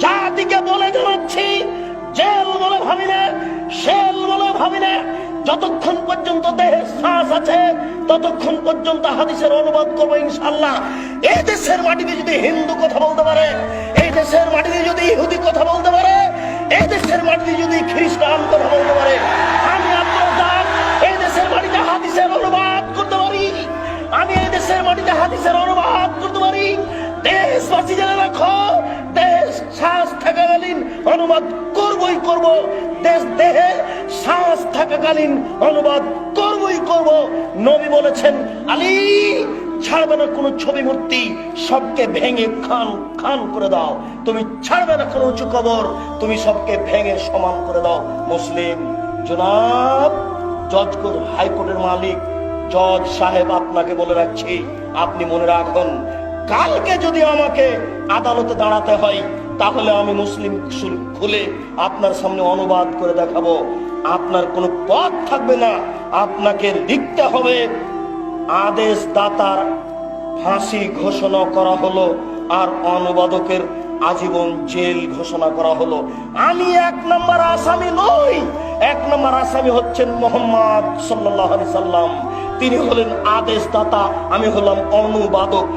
জাতিকে বলে জানাচ্ছি, জেল বলে ভাবি না, শেল বলে ভাবি না। যতক্ষণ পর্যন্ত দেহে শ্বাস আছে ততক্ষণ পর্যন্ত হাদিসের অনুবাদ করবো ইনশাআল্লাহ। এই দেশের মাটিতে যদি হিন্দু কথা বলতে পারে, এই দেশের মাটিতে যদি ইহুদি কথা বলতে পারে, এই দেশের মাটিতে যদি খ্রিস্টান কথা বলতে পারে, আমি আপনার এই দেশের মাটিতে হাদিসের অনুবাদ করতে পারি। আমি এই দেশের মাটিতে হাদিসের অনুবাদ করতে পারি। দেশবাসী জেনে রাখো, দেশ শ্বাস থাকাকালীন অনুবাদ করবই করব। দেহে শ্বাস থাকাকালীন অনুবাদ করবই করব। নবী বলেছেন, আলী ছাড়বে না কোনো ছবি মূর্তি, সবকে ভেঙে খান খান করে দাও। তুমি ছাড়বে না কোনো উঁচু কবর, তুমি সবকে ভেঙে সমান করে দাও। মুসলিম। জনাব জজকোর হাইকোর্টের মালিক জজ সাহেব, আপনাকে বলে রাখছি, আপনি মনে রাখুন, কালকে যদি আমাকে আদালতে দাঁড়াতে হয় তাহলে আমি মুসলিম খুলে আপনার সামনে অনুবাদ করে দেখাবো। আপনার কোনো পথ থাকবে না, আপনাকে লিখতে হবে আদেশ দাতার ফাঁসি ঘোষণা করা হলো আর অনুবাদকের আজীবন জেল ঘোষণা করা হলো। আমি এক নম্বর আসামি নই, এক নম্বর আসামি হচ্ছেন মুহাম্মদ সাল্লাল্লাহু আলাইহি সাল্লাম। তিনি হলেন আদেশ দাতা, আমি হলাম অনুবাদক।